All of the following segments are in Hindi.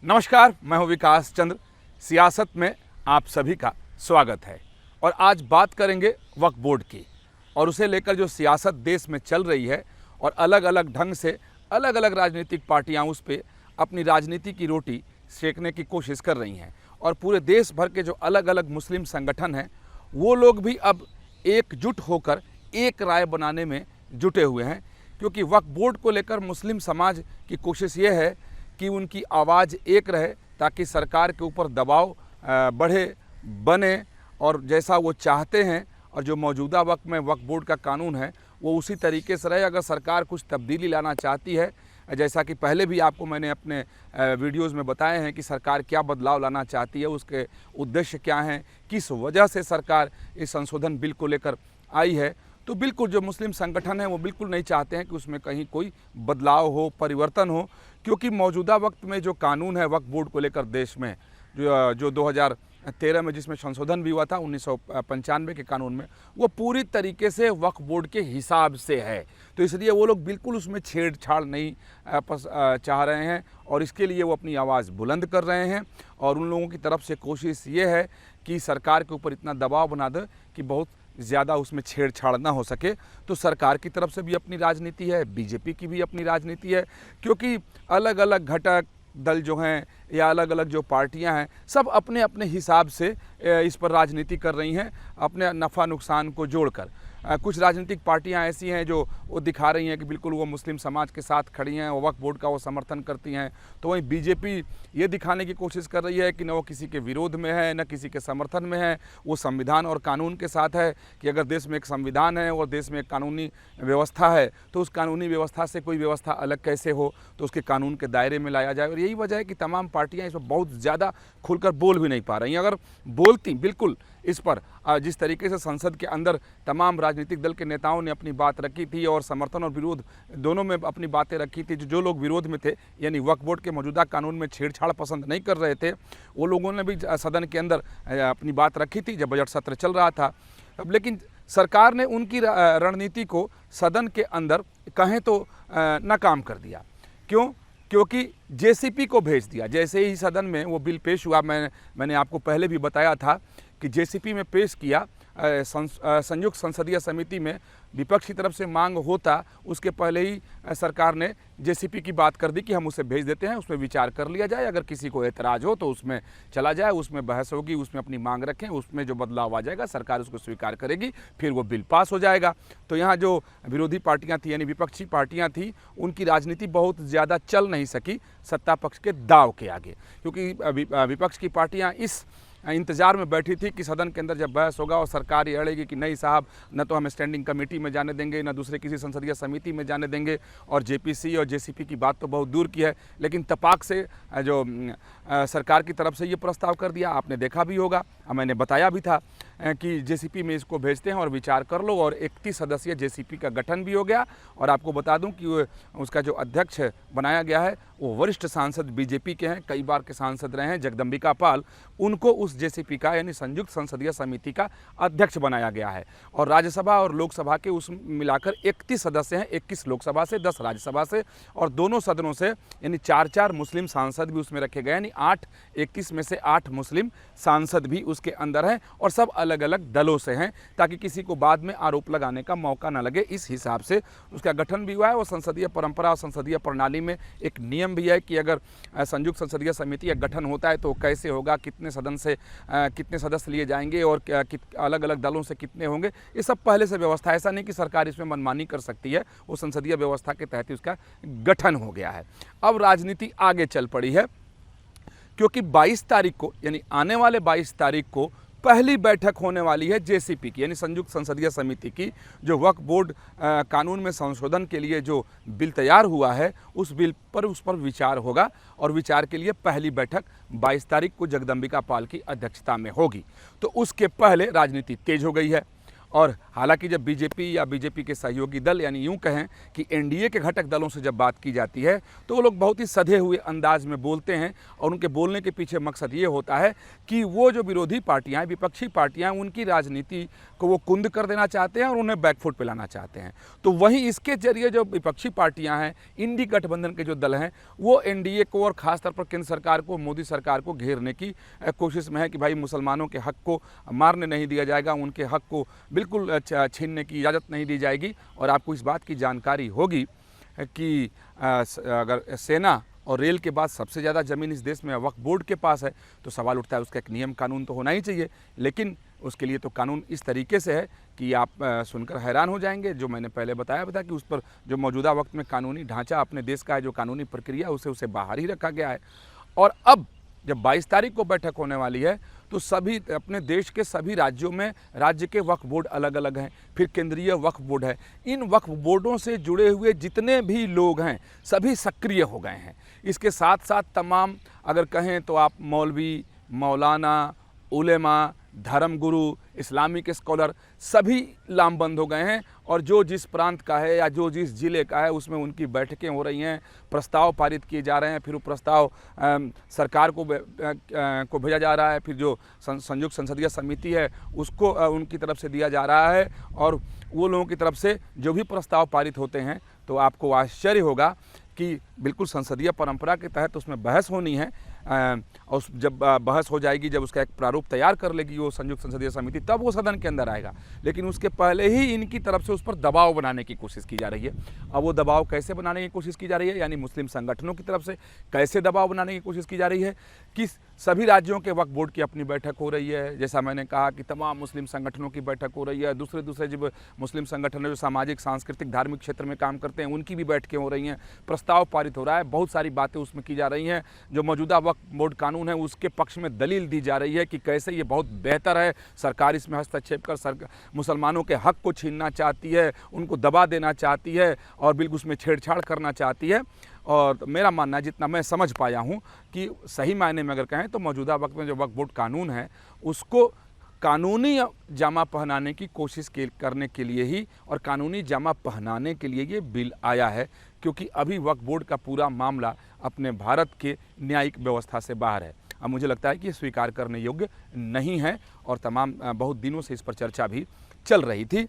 नमस्कार, मैं हूं विकास चंद्र। सियासत में आप सभी का स्वागत है और आज बात करेंगे वक्फ बोर्ड की और उसे लेकर जो सियासत देश में चल रही है और अलग अलग ढंग से अलग अलग राजनीतिक पार्टियां उस पर अपनी राजनीति की रोटी सेकने की कोशिश कर रही हैं और पूरे देश भर के जो अलग अलग मुस्लिम संगठन हैं वो लोग भी अब एकजुट होकर एक राय बनाने में जुटे हुए हैं, क्योंकि वक्फ बोर्ड को लेकर मुस्लिम समाज की कोशिश ये है कि उनकी आवाज़ एक रहे ताकि सरकार के ऊपर दबाव बढ़े बने और जैसा वो चाहते हैं और जो मौजूदा वक्त में वक्फ बोर्ड का कानून है वो उसी तरीके से रहे। अगर सरकार कुछ तब्दीली लाना चाहती है, जैसा कि पहले भी आपको मैंने अपने वीडियोज़ में बताए हैं कि सरकार क्या बदलाव लाना चाहती है, उसके उद्देश्य क्या हैं, किस वजह से सरकार इस संशोधन बिल को लेकर आई है, तो बिल्कुल जो मुस्लिम संगठन है वो बिल्कुल नहीं चाहते हैं कि उसमें कहीं कोई बदलाव हो, परिवर्तन हो, क्योंकि मौजूदा वक्त में जो कानून है वक्फ बोर्ड को लेकर देश में जो 2013 में जिसमें संशोधन भी हुआ था 1995 के कानून में, वो पूरी तरीके से वक्फ बोर्ड के हिसाब से है। तो इसलिए वो लोग बिल्कुल उसमें छेड़छाड़ नहीं चाह रहे हैं और इसके लिए वो अपनी आवाज़ बुलंद कर रहे हैं और उन लोगों की तरफ से कोशिश ये है कि सरकार के ऊपर इतना दबाव बना दे कि बहुत ज़्यादा उसमें छेड़छाड़ ना हो सके। तो सरकार की तरफ से भी अपनी राजनीति है, बीजेपी की भी अपनी राजनीति है, क्योंकि अलग अलग घटक दल जो हैं या अलग अलग जो पार्टियां हैं सब अपने अपने हिसाब से इस पर राजनीति कर रही हैं, अपने नफ़ा नुकसान को जोड़कर। कुछ राजनीतिक पार्टियां ऐसी हैं जो वो दिखा रही हैं कि बिल्कुल वो मुस्लिम समाज के साथ खड़ी हैं, वक्फ बोर्ड का वो समर्थन करती हैं, तो वहीं बीजेपी ये दिखाने की कोशिश कर रही है कि न वो किसी के विरोध में है न किसी के समर्थन में है, वो संविधान और कानून के साथ है कि अगर देश में एक संविधान है और देश में एक कानूनी व्यवस्था है तो उस कानूनी व्यवस्था से कोई व्यवस्था अलग कैसे हो, तो उसके कानून के दायरे में लाया जाए। और यही वजह है कि तमाम पार्टियाँ इसमें बहुत ज़्यादा खुलकर बोल भी नहीं पा रही हैं। अगर बोलती बिल्कुल इस पर जिस तरीके से संसद के अंदर तमाम राजनीतिक दल के नेताओं ने अपनी बात रखी थी और समर्थन और विरोध दोनों में अपनी बातें रखी थी, जो लोग विरोध में थे यानी वक्फ बोर्ड के मौजूदा कानून में छेड़छाड़ पसंद नहीं कर रहे थे, वो लोगों ने भी सदन के अंदर अपनी बात रखी थी जब बजट सत्र चल रहा था। लेकिन सरकार ने उनकी रणनीति को सदन के अंदर कहें तो नाकाम कर दिया। क्यों? क्योंकि जेसीपी को भेज दिया। जैसे ही सदन में वो बिल पेश हुआ, मैंने आपको पहले भी बताया था कि जेसीपी में पेश किया, संयुक्त संसदीय समिति में विपक्ष की तरफ से मांग होता उसके पहले ही सरकार ने जेसीपी की बात कर दी कि हम उसे भेज देते हैं, उसमें विचार कर लिया जाए, अगर किसी को एतराज़ हो तो उसमें चला जाए, उसमें बहस होगी, उसमें अपनी मांग रखें, उसमें जो बदलाव आ जाएगा सरकार उसको स्वीकार करेगी, फिर वो बिल पास हो जाएगा। तो यहाँ जो विरोधी पार्टियाँ थी यानी विपक्षी पार्टियाँ थी उनकी राजनीति बहुत ज़्यादा चल नहीं सकी सत्ता पक्ष के दाव के आगे, क्योंकि विपक्ष की पार्टियाँ इस इंतज़ार में बैठी थी कि सदन के अंदर जब बहस होगा और सरकार ये अड़ेगी कि नहीं साहब, न तो हम स्टैंडिंग कमेटी में जाने देंगे न दूसरे किसी संसदीय समिति में जाने देंगे, और जेपीसी और जेसीपी की बात तो बहुत दूर की है, लेकिन तपाक से जो सरकार की तरफ से ये प्रस्ताव कर दिया। आपने देखा भी होगा, मैंने बताया भी था कि जेसीपी में इसको भेजते हैं और विचार कर लो, और 31 सदस्यीय जेसीपी का गठन भी हो गया। और आपको बता दूं कि उसका जो अध्यक्ष बनाया गया है वो वरिष्ठ सांसद बीजेपी के हैं, कई बार के सांसद रहे हैं, जगदम्बिका पाल, उनको उस जेसीपी का यानी संयुक्त संसदीय समिति का अध्यक्ष बनाया गया है। और राज्यसभा और लोकसभा के उस मिलाकर 31 सदस्य हैं, 21 लोकसभा से, 10 राज्यसभा से, और दोनों सदनों से यानी 4-4 मुस्लिम सांसद भी उसमें रखे गए, यानी 21 में से 8 मुस्लिम सांसद भी उसके अंदर हैं और सब अलग अलग दलों से हैं, ताकि किसी को बाद में आरोप लगाने का मौका न लगे, इस हिसाब से उसका गठन भी हुआ है। और संसदीय परंपरा और संसदीय प्रणाली में एक नियम भी है कि अगर संयुक्त संसदीय समिति का गठन होता है तो कैसे होगा, कितने सदन से कितने सदस्य लिए जाएंगे और अलग अलग दलों से कितने होंगे, ये सब पहले से व्यवस्था। ऐसा नहीं कि सरकार इसमें मनमानी कर सकती है, वो संसदीय व्यवस्था के तहत ही उसका गठन हो गया है। अब राजनीति आगे चल पड़ी है, क्योंकि 22 तारीख को यानी आने वाले 22 तारीख को पहली बैठक होने वाली है जेसीपी की यानी संयुक्त संसदीय समिति की। जो वक्फ बोर्ड कानून में संशोधन के लिए जो बिल तैयार हुआ है उस पर विचार होगा, और विचार के लिए पहली बैठक 22 तारीख को जगदम्बिका पाल की अध्यक्षता में होगी। तो उसके पहले राजनीति तेज हो गई है और हालांकि जब बीजेपी या बीजेपी के सहयोगी दल यानी यूं कहें कि एनडीए के घटक दलों से जब बात की जाती है तो वो लोग बहुत ही सधे हुए अंदाज में बोलते हैं और उनके बोलने के पीछे मकसद ये होता है कि वो जो विरोधी पार्टियां, विपक्षी पार्टियां, उनकी राजनीति को वो कुंद कर देना चाहते हैं और उन्हें बैकफुट पे लाना चाहते हैं। तो वहीं इसके जरिए जो विपक्षी पार्टियां हैं, इंडी गठबंधन के जो दल हैं, वो एनडीए को और खासतौर पर केंद्र सरकार को, मोदी सरकार को घेरने की कोशिश में है कि भाई मुसलमानों के हक को मारने नहीं दिया जाएगा, उनके हक को बिल्कुल छीनने की इजाज़त नहीं दी जाएगी। और आपको इस बात की जानकारी होगी कि अगर सेना और रेल के बाद सबसे ज़्यादा ज़मीन इस देश में वक्फ बोर्ड के पास है, तो सवाल उठता है उसका एक नियम कानून तो होना ही चाहिए। लेकिन उसके लिए तो कानून इस तरीके से है कि आप सुनकर हैरान हो जाएंगे। जो मैंने पहले बताया था कि उस पर जो मौजूदा वक्त में कानूनी ढांचा अपने देश का है, जो कानूनी प्रक्रिया, उसे बाहर ही रखा गया है। और अब जब 22 तारीख को बैठक होने वाली है तो सभी अपने देश के सभी राज्यों में राज्य के वक्फ बोर्ड अलग अलग हैं, फिर केंद्रीय वक्फ बोर्ड है। इन वक्फ बोर्डों से जुड़े हुए जितने भी लोग हैं सभी सक्रिय हो गए हैं। इसके साथ साथ तमाम अगर कहें तो आप मौलवी, मौलाना, उलेमा, धर्मगुरु, इस्लामिक स्कॉलर सभी लामबंद हो गए हैं और जो जिस प्रांत का है या जो जिस ज़िले का है उसमें उनकी बैठकें हो रही हैं, प्रस्ताव पारित किए जा रहे हैं, फिर वो प्रस्ताव सरकार को भेजा जा रहा है, फिर जो संयुक्त संसदीय समिति है उसको उनकी तरफ से दिया जा रहा है और वो लोगों की तरफ से जो भी प्रस्ताव पारित होते हैं तो आपको आश्चर्य होगा कि बिल्कुल संसदीय परंपरा के तहत उसमें बहस होनी है। और जब बहस हो जाएगी, जब उसका एक प्रारूप तैयार कर लेगी वो संयुक्त संसदीय समिति, तब वो सदन के अंदर आएगा। लेकिन उसके पहले ही इनकी तरफ से उस पर दबाव बनाने की कोशिश की जा रही है। अब वो दबाव कैसे बनाने की कोशिश की जा रही है, यानी मुस्लिम संगठनों की तरफ से कैसे दबाव बनाने की कोशिश की जा रही है कि सभी राज्यों के वक्फ बोर्ड की अपनी बैठक हो रही है। जैसा मैंने कहा कि तमाम मुस्लिम संगठनों की बैठक हो रही है, दूसरे जब मुस्लिम संगठन जो सामाजिक, सांस्कृतिक, धार्मिक क्षेत्र में काम करते हैं उनकी भी बैठकें हो रही हैं, प्रस्ताव पारित हो रहा है, बहुत सारी बातें उसमें की जा रही हैं। जो मौजूदा वक्फ बोर्ड कानून है उसके पक्ष में दलील दी जा रही है कि कैसे ये बहुत बेहतर है, सरकार इसमें हस्तक्षेप कर मुसलमानों के हक को छीनना चाहती है, उनको दबा देना चाहती है और बिल्कुल उसमें छेड़छाड़ करना चाहती है। और मेरा मानना है, जितना मैं समझ पाया हूँ, कि सही मायने में अगर कहें तो मौजूदा वक्त में जो वक्फ बोर्ड कानून है उसको कानूनी जामा पहनाने की कोशिश करने के लिए ही और कानूनी जामा पहनाने के लिए ये बिल आया है, क्योंकि अभी वक्फ बोर्ड का पूरा मामला अपने भारत के न्यायिक व्यवस्था से बाहर है। अब मुझे लगता है कि ये स्वीकार करने योग्य नहीं है और तमाम बहुत दिनों से इस पर चर्चा भी चल रही थी।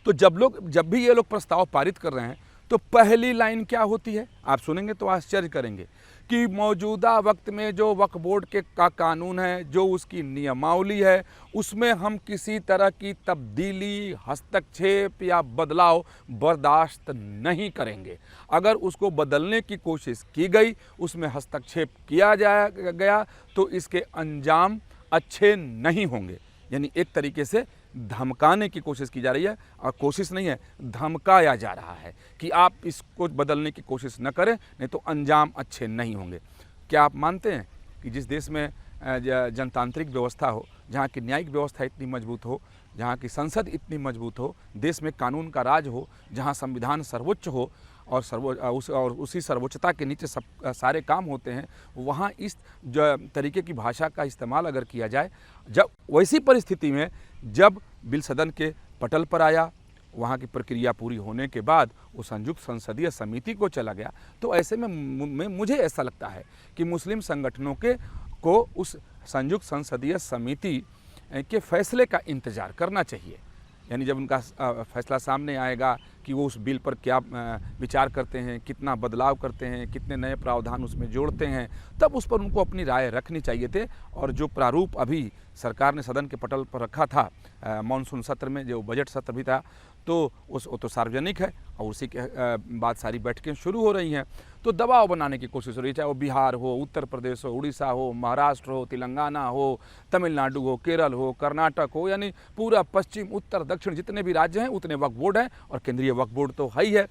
तो जब भी ये लोग प्रस्ताव पारित कर रहे हैं तो पहली लाइन क्या होती है, आप सुनेंगे तो आश्चर्य करेंगे कि मौजूदा वक्त में जो वक्फ बोर्ड का कानून है, जो उसकी नियमावली है, उसमें हम किसी तरह की तब्दीली, हस्तक्षेप या बदलाव बर्दाश्त नहीं करेंगे। अगर उसको बदलने की कोशिश की गई, उसमें हस्तक्षेप किया गया तो इसके अंजाम अच्छे नहीं होंगे। यानी एक तरीके से धमकाने की कोशिश की जा रही है, और कोशिश नहीं है, धमकाया जा रहा है कि आप इसको बदलने की कोशिश न करें, नहीं तो अंजाम अच्छे नहीं होंगे। क्या आप मानते हैं कि जिस देश में जनतांत्रिक व्यवस्था हो, जहाँ की न्यायिक व्यवस्था इतनी मजबूत हो, जहाँ की संसद इतनी मजबूत हो, देश में कानून का राज हो, जहाँ संविधान सर्वोच्च हो और उसी सर्वोच्चता के नीचे सारे काम होते हैं, वहाँ इस तरीके की भाषा का इस्तेमाल अगर किया जाए, जब वैसी परिस्थिति में जब बिल सदन के पटल पर आया, वहाँ की प्रक्रिया पूरी होने के बाद वो संयुक्त संसदीय समिति को चला गया, तो ऐसे में मुझे ऐसा लगता है कि मुस्लिम संगठनों को उस संयुक्त संसदीय समिति के फैसले का इंतज़ार करना चाहिए। यानी जब उनका फैसला सामने आएगा कि वो उस बिल पर क्या विचार करते हैं, कितना बदलाव करते हैं, कितने नए प्रावधान उसमें जोड़ते हैं, तब उस पर उनको अपनी राय रखनी चाहिए थे। और जो प्रारूप अभी सरकार ने सदन के पटल पर रखा था मानसून सत्र में, जो बजट सत्र भी था, तो वो तो सार्वजनिक है और उसी के बाद सारी बैठकें शुरू हो रही हैं। तो दबाव बनाने की कोशिश हो रही है, चाहे वो बिहार हो, उत्तर प्रदेश हो, उड़ीसा हो, महाराष्ट्र हो, तेलंगाना हो, तमिलनाडु हो, केरल हो, कर्नाटक हो, यानी पूरा पश्चिम, उत्तर, दक्षिण जितने भी राज्य हैं उतने वक्फ बोर्ड हैं और केंद्रीय वक्फ बोर्ड तो है ही है।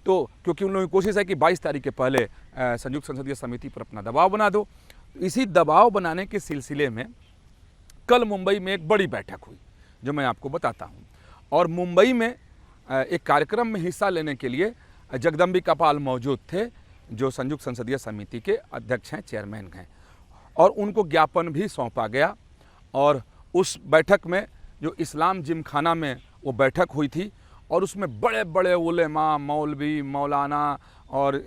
तो क्योंकि उन लोगों की कोशिश है कि 22 तारीख के पहले संयुक्त संसदीय समिति पर अपना दबाव बना दो। इसी दबाव बनाने के सिलसिले में कल मुंबई में एक बड़ी बैठक हुई जो मैं आपको बताता हूँ। और मुंबई में एक कार्यक्रम में हिस्सा लेने के लिए जगदम्बिका पाल मौजूद थे, जो संयुक्त संसदीय समिति के अध्यक्ष हैं, चेयरमैन हैं, और उनको ज्ञापन भी सौंपा गया। और उस बैठक में जो इस्लाम जिमखाना में वो बैठक हुई थी और उसमें बड़े बड़े उलेमा, मौलवी, मौलाना और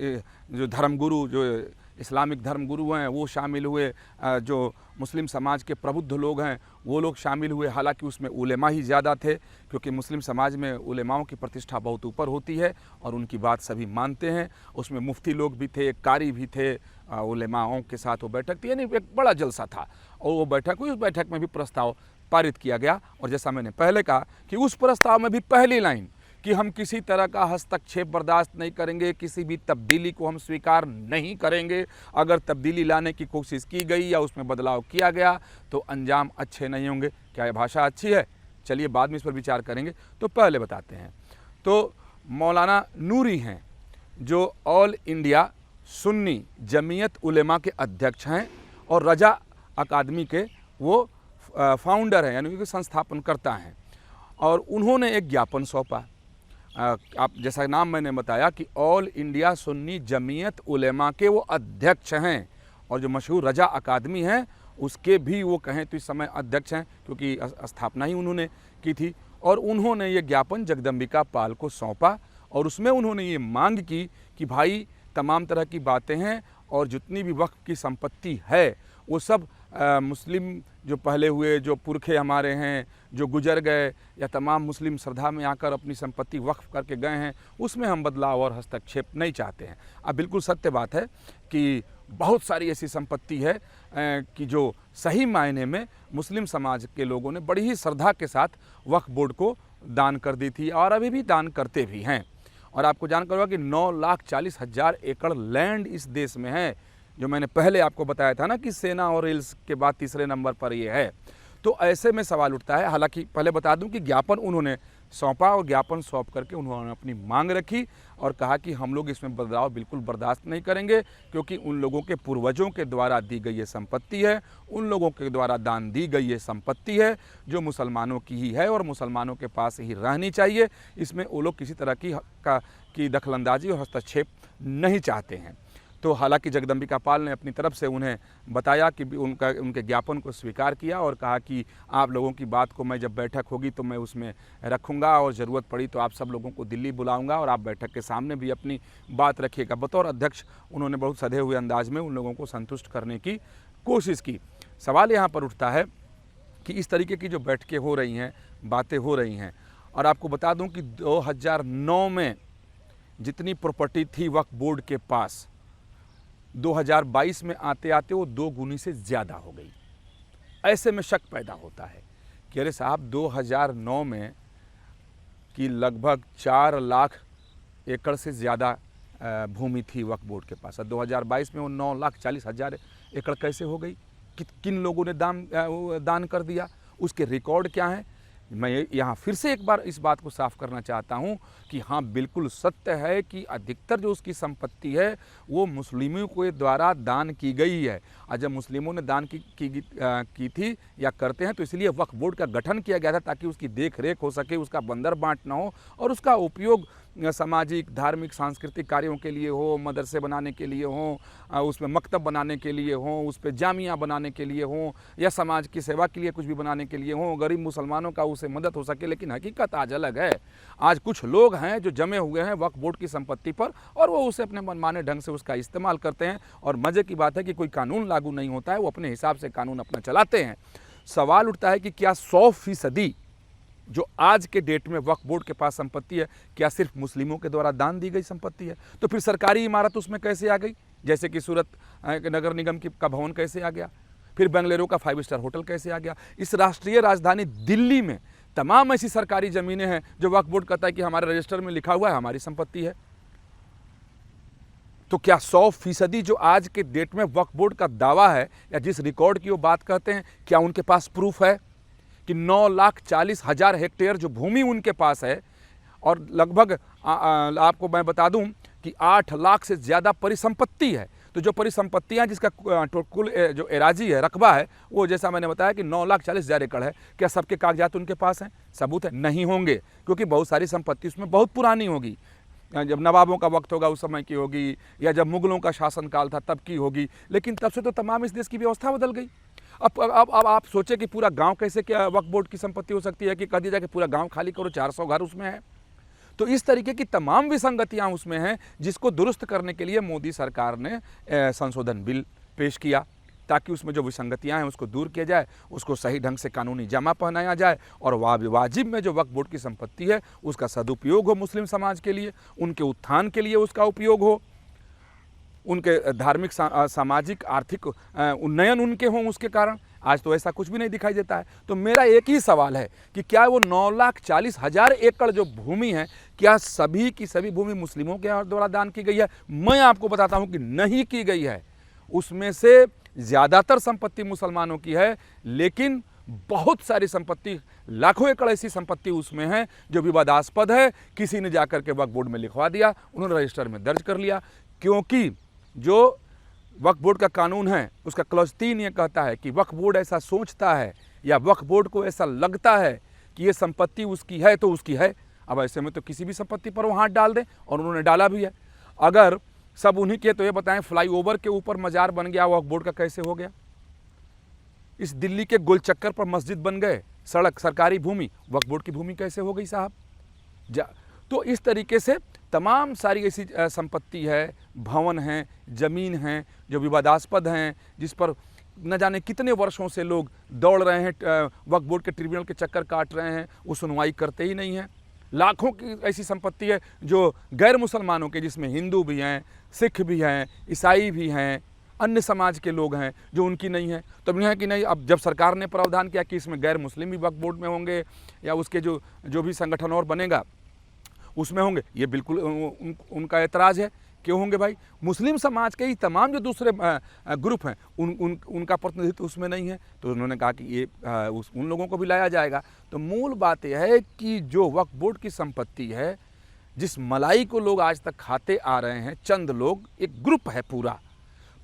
जो धर्मगुरु, जो इस्लामिक धर्मगुरु हैं वो शामिल हुए, जो मुस्लिम समाज के प्रबुद्ध लोग हैं वो लोग शामिल हुए। हालांकि उसमें उलेमा ही ज़्यादा थे, क्योंकि मुस्लिम समाज में उलेमाओं की प्रतिष्ठा बहुत ऊपर होती है और उनकी बात सभी मानते हैं। उसमें मुफ्ती लोग भी थे, कारी भी थे, उलेमाओं के साथ वो बैठक थी, यानी एक बड़ा जलसा था और वो बैठक हुई। उस बैठक में भी प्रस्ताव पारित किया गया और जैसा मैंने पहले कहा कि उस प्रस्ताव में भी पहली लाइन कि हम किसी तरह का हस्तक्षेप बर्दाश्त नहीं करेंगे, किसी भी तब्दीली को हम स्वीकार नहीं करेंगे। अगर तब्दीली लाने की कोशिश की गई या उसमें बदलाव किया गया तो अंजाम अच्छे नहीं होंगे। क्या ये भाषा अच्छी है? चलिए बाद में इस पर विचार करेंगे, तो पहले बताते हैं। तो मौलाना नूरी हैं जो ऑल इंडिया सुन्नी जमीयत उलेमा के अध्यक्ष हैं और रजा अकादमी के वो फाउंडर हैं, यानी कि संस्थापनकर्ता हैं। और उन्होंने एक ज्ञापन सौंपा। आप जैसा नाम मैंने बताया कि ऑल इंडिया सुन्नी जमीयत उलेमा के वो अध्यक्ष हैं और जो मशहूर रजा अकादमी है उसके भी वो कहें तो इस समय अध्यक्ष हैं, क्योंकि स्थापना ही उन्होंने की थी। और उन्होंने ये ज्ञापन जगदम्बिका पाल को सौंपा और उसमें उन्होंने ये मांग की कि भाई तमाम तरह की बातें हैं और जितनी भी वक्फ की संपत्ति है वो सब मुस्लिम जो पहले हुए, जो पुरखे हमारे हैं, जो गुजर गए या तमाम मुस्लिम श्रद्धा में आकर अपनी संपत्ति वक्फ करके गए हैं, उसमें हम बदलाव और हस्तक्षेप नहीं चाहते हैं। अब बिल्कुल सत्य बात है कि बहुत सारी ऐसी संपत्ति है कि जो सही मायने में मुस्लिम समाज के लोगों ने बड़ी ही श्रद्धा के साथ वक्फ बोर्ड को दान कर दी थी और अभी भी दान करते भी हैं। और आपको जानकर होगा कि 9,40,000 एकड़ लैंड इस देश में है, जो मैंने पहले आपको बताया था ना कि सेना और हिल्स के बाद तीसरे नंबर पर ये है। तो ऐसे में सवाल उठता है, हालांकि पहले बता दूं कि ज्ञापन उन्होंने सौंपा और ज्ञापन सौंप करके उन्होंने अपनी मांग रखी और कहा कि हम लोग इसमें बदलाव बिल्कुल बर्दाश्त नहीं करेंगे, क्योंकि उन लोगों के पूर्वजों के द्वारा दी गई ये संपत्ति है, उन लोगों के द्वारा दान दी गई ये संपत्ति है जो मुसलमानों की ही है और मुसलमानों के पास ही रहनी चाहिए। इसमें वो लोग किसी तरह की दखलंदाजी और हस्तक्षेप नहीं चाहते हैं। तो हालांकि जगदम्बिका पाल ने अपनी तरफ से उन्हें बताया कि उनके ज्ञापन को स्वीकार किया और कहा कि आप लोगों की बात को मैं जब बैठक होगी तो मैं उसमें रखूंगा और ज़रूरत पड़ी तो आप सब लोगों को दिल्ली बुलाऊंगा और आप बैठक के सामने भी अपनी बात रखिएगा। बतौर अध्यक्ष उन्होंने बहुत सधे हुए अंदाज में उन लोगों को संतुष्ट करने की कोशिश की। सवाल यहाँ पर उठता है कि इस तरीके की जो बैठकें हो रही हैं, बातें हो रही हैं, और आपको बता दूँ कि 2009 में जितनी प्रॉपर्टी थी वक्फ बोर्ड के पास 2022 में आते आते वो 2 गुनी से ज़्यादा हो गई। ऐसे में शक पैदा होता है कि अरे साहब 2009 में कि लगभग 4 लाख एकड़ से ज़्यादा भूमि थी वक्फ बोर्ड के पास, 2022 में वो 9,40,000 एकड़ कैसे हो गई? किन लोगों ने दान कर दिया? उसके रिकॉर्ड क्या हैं? मैं यहाँ फिर से एक बार इस बात को साफ करना चाहता हूँ कि हाँ, बिल्कुल सत्य है कि अधिकतर जो उसकी संपत्ति है वो मुस्लिमों के द्वारा दान की गई है। और जब मुस्लिमों ने दान की थी या करते हैं तो इसलिए वक्फ बोर्ड का गठन किया गया था ताकि उसकी देख रेख हो सके, उसका बंदर बांट ना हो और उसका उपयोग सामाजिक, धार्मिक, सांस्कृतिक कार्यों के लिए हो, मदरसे बनाने के लिए हो, उसमें मकतब बनाने के लिए हो, उस पर जामिया बनाने के लिए हो या समाज की सेवा के लिए कुछ भी बनाने के लिए हो, गरीब मुसलमानों का उसे मदद हो सके। लेकिन हकीकत आज अलग है। आज कुछ लोग हैं जो जमे हुए हैं वक्फ बोर्ड की संपत्ति पर और वो उसे अपने मनमाने ढंग से उसका इस्तेमाल करते हैं। और मज़े की बात है कि कोई कानून लागू नहीं होता है, वो अपने हिसाब से कानून अपना चलाते हैं। सवाल उठता है कि क्या 100% जो आज के डेट में वक्फ बोर्ड के पास संपत्ति है क्या सिर्फ मुस्लिमों के द्वारा दान दी गई संपत्ति है? तो फिर सरकारी इमारत उसमें कैसे आ गई? जैसे कि सूरत नगर निगम का भवन कैसे आ गया? फिर बेंगलुरु का 5 स्टार होटल कैसे आ गया? इस राष्ट्रीय राजधानी दिल्ली में तमाम ऐसी सरकारी ज़मीनें हैं जो वक्फ बोर्ड कहता है कि हमारे रजिस्टर में लिखा हुआ है, हमारी संपत्ति है। तो क्या 100% जो आज के डेट में वक्फ बोर्ड का दावा है या जिस रिकॉर्ड की वो बात करते हैं, क्या उनके पास प्रूफ है कि 9,40,000 हेक्टेयर जो भूमि उनके पास है और लगभग आपको मैं बता दूं कि 8 लाख से ज़्यादा परिसंपत्ति है? तो जो परिसंपत्तियां जिसका कुल जो एराजी है, रकबा है, वो जैसा मैंने बताया कि 9,40,000 एकड़ है। क्या सबके कागजात उनके पास हैं? सबूत है? नहीं होंगे, क्योंकि बहुत सारी संपत्ति उसमें बहुत पुरानी होगी। जब नवाबों का वक्त होगा उस समय की होगी या जब मुगलों का शासनकाल था तब की होगी। लेकिन तब से तो तमाम इस देश की व्यवस्था बदल गई। अब आप सोचें कि पूरा गांव कैसे क्या वक्फ बोर्ड की संपत्ति हो सकती है कि कह दिया जाए कि पूरा गांव खाली करो, 400 घर उसमें है। तो इस तरीके की तमाम विसंगतियां उसमें हैं, जिसको दुरुस्त करने के लिए मोदी सरकार ने संशोधन बिल पेश किया, ताकि उसमें जो विसंगतियां हैं उसको दूर किया जाए, उसको सही ढंग से कानूनी जमा पहनाया जाए और वाजिब में जो वक्फ बोर्ड की संपत्ति है उसका सदुपयोग हो मुस्लिम समाज के लिए, उनके उत्थान के लिए उसका उपयोग हो, उनके धार्मिक सामाजिक आर्थिक उन्नयन उनके हों उसके कारण। आज तो ऐसा कुछ भी नहीं दिखाई देता है। तो मेरा एक ही सवाल है कि क्या वो 9,40,000 एकड़ जो भूमि है, क्या सभी की सभी भूमि मुस्लिमों के द्वारा दान की गई है? मैं आपको बताता हूं कि नहीं की गई है। उसमें से ज़्यादातर संपत्ति मुसलमानों की है, लेकिन बहुत सारी संपत्ति, लाखों एकड़ ऐसी संपत्ति उसमें है जो विवादास्पद है। किसी ने जाकर के वक्फ बोर्ड में लिखवा दिया, उन्होंने रजिस्टर में दर्ज कर लिया, क्योंकि जो वक्फ बोर्ड का कानून है उसका क्लॉज 3 ये कहता है कि वक्फ बोर्ड ऐसा सोचता है या वक्फ बोर्ड को ऐसा लगता है कि ये संपत्ति उसकी है तो उसकी है। अब ऐसे में तो किसी भी संपत्ति पर वो हाथ डाल दें, और उन्होंने डाला भी है। अगर सब उन्हीं के, तो ये बताएं फ्लाईओवर के ऊपर मजार बन गया, वक्फ बोर्ड का कैसे हो गया? इस दिल्ली के गोलचक्कर पर मस्जिद बन गए, सड़क सरकारी भूमि वक्फ बोर्ड की भूमि कैसे हो गई साहब? तो इस तरीके से तमाम सारी ऐसी संपत्ति है, भवन हैं, ज़मीन हैं जो विवादास्पद हैं, जिस पर न जाने कितने वर्षों से लोग दौड़ रहे हैं, वक्फ बोर्ड के ट्रिब्यूनल के चक्कर काट रहे हैं, वो सुनवाई करते ही नहीं हैं। लाखों की ऐसी संपत्ति है जो गैर मुसलमानों के, जिसमें हिंदू भी हैं, सिख भी हैं, ईसाई भी हैं, अन्य समाज के लोग हैं, जो उनकी नहीं है। तो नहीं है कि नहीं, अब जब सरकार ने प्रावधान किया कि इसमें गैर मुस्लिम भी वक्फ बोर्ड में होंगे या उसके जो भी संगठन और बनेगा उसमें होंगे, ये बिल्कुल उनका ऐतराज़ है। क्यों होंगे भाई? मुस्लिम समाज के ही तमाम जो दूसरे ग्रुप हैं उनका प्रतिनिधित्व उसमें नहीं है। तो उन्होंने कहा कि ये उन लोगों को भी लाया जाएगा। तो मूल बात यह है कि जो वक्फ बोर्ड की संपत्ति है, जिस मलाई को लोग आज तक खाते आ रहे हैं, चंद लोग, एक ग्रुप है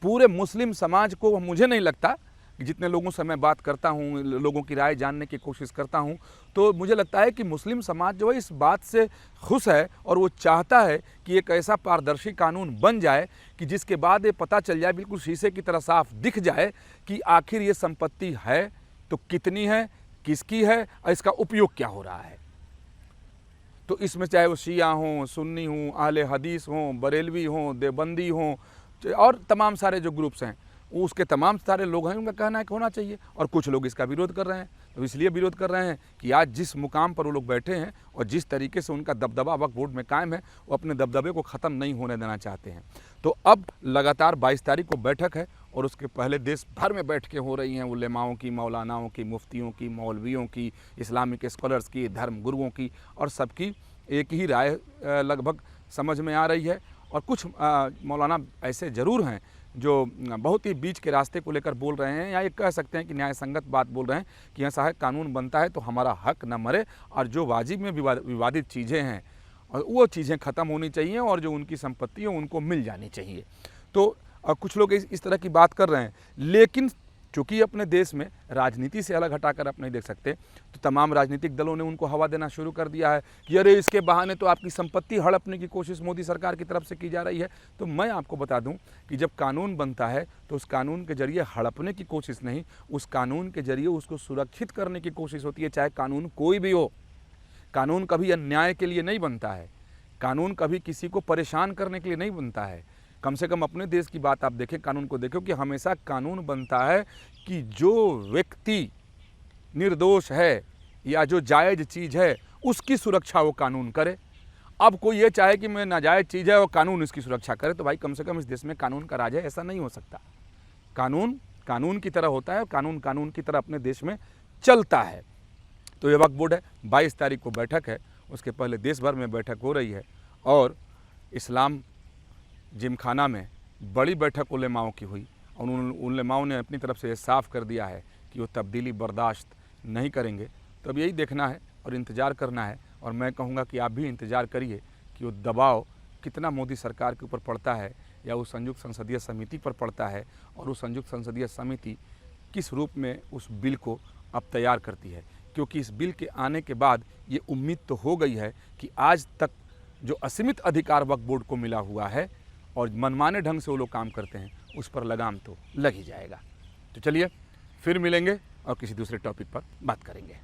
पूरे मुस्लिम समाज को, मुझे नहीं लगता कि जितने लोगों से मैं बात करता हूँ, लोगों की राय जानने की कोशिश करता हूँ, तो मुझे लगता है कि मुस्लिम समाज जो है इस बात से खुश है और वो चाहता है कि एक ऐसा पारदर्शी कानून बन जाए कि जिसके बाद ये पता चल जाए, बिल्कुल शीशे की तरह साफ दिख जाए कि आखिर ये संपत्ति है तो कितनी है, किसकी है और इसका उपयोग क्या हो रहा है। तो इसमें चाहे वो शिया हों, सुन्नी हों, अहले हदीस हों, बरेलवी हों, देवबंदी हों और तमाम सारे जो ग्रुप्स हैं, उसके तमाम सारे लोग हैं, उनका कहना है कि होना चाहिए। और कुछ लोग इसका विरोध कर रहे हैं। तो इसलिए विरोध कर रहे हैं कि आज जिस मुकाम पर वो लोग बैठे हैं और जिस तरीके से उनका दबदबा वक्फ बोर्ड में कायम है, वो अपने दबदबे को ख़त्म नहीं होने देना चाहते हैं। तो अब लगातार 22 तारीख को बैठक है और उसके पहले देश भर में बैठकें हो रही हैं, उलेमाओं की, मौलानाओं की, मुफ्तियों की, मौलवियों की, इस्लामिक स्कॉलर्स की, धर्म गुरुओं की, और सबकी एक ही राय लगभग समझ में आ रही है। और कुछ मौलाना ऐसे ज़रूर हैं जो बहुत ही बीच के रास्ते को लेकर बोल रहे हैं, या ये कह सकते हैं कि न्याय संगत बात बोल रहे हैं कि ऐसा है, कानून बनता है तो हमारा हक न मरे, और जो वाजिब में विवादित चीज़ें हैं और वो चीज़ें ख़त्म होनी चाहिए और जो उनकी संपत्ति है उनको मिल जानी चाहिए। तो कुछ लोग इस तरह की बात कर रहे हैं, लेकिन चूँकि अपने देश में राजनीति से अलग हटाकर आप नहीं देख सकते, तो तमाम राजनीतिक दलों ने उनको हवा देना शुरू कर दिया है कि अरे इसके बहाने तो आपकी संपत्ति हड़पने की कोशिश मोदी सरकार की तरफ से की जा रही है। तो मैं आपको बता दूं कि जब कानून बनता है तो उस कानून के जरिए हड़पने की कोशिश नहीं, उस कानून के जरिए उसको सुरक्षित करने की कोशिश होती है, चाहे कानून कोई भी हो। कानून कभी अन्याय के लिए नहीं बनता है, कानून कभी किसी को परेशान करने के लिए नहीं बनता है। कम से कम अपने देश की बात आप देखें, कानून को देखो कि हमेशा कानून बनता है कि जो व्यक्ति निर्दोष है या जो जायज़ चीज़ है उसकी सुरक्षा वो कानून करे। अब कोई ये चाहे कि मैं नाजायज़ चीज़ है और कानून इसकी सुरक्षा करे, तो भाई कम से कम इस देश में कानून का राज है, ऐसा नहीं हो सकता। कानून कानून की तरह होता है और कानून कानून की तरह अपने देश में चलता है। तो ये वक्फ बोर्ड है, 22 तारीख को बैठक है, उसके पहले देश भर में बैठक हो रही है और इस्लाम जिमखाना में बड़ी बैठक उलेमाओं की हुई और उन उलेमाओं ने अपनी तरफ से ये साफ़ कर दिया है कि वो तब्दीली बर्दाश्त नहीं करेंगे। तो अब यही देखना है और इंतज़ार करना है, और मैं कहूँगा कि आप भी इंतज़ार करिए कि वो दबाव कितना मोदी सरकार के ऊपर पड़ता है या उस संयुक्त संसदीय समिति पर पड़ता है, और उस संयुक्त संसदीय समिति किस रूप में उस बिल को अब तैयार करती है। क्योंकि इस बिल के आने के बाद ये उम्मीद तो हो गई है कि आज तक जो असीमित अधिकार वक्फ बोर्ड को मिला हुआ है और मनमाने ढंग से वो लोग काम करते हैं, उस पर लगाम तो लग ही जाएगा। तो चलिए, फिर मिलेंगे और किसी दूसरे टॉपिक पर बात करेंगे।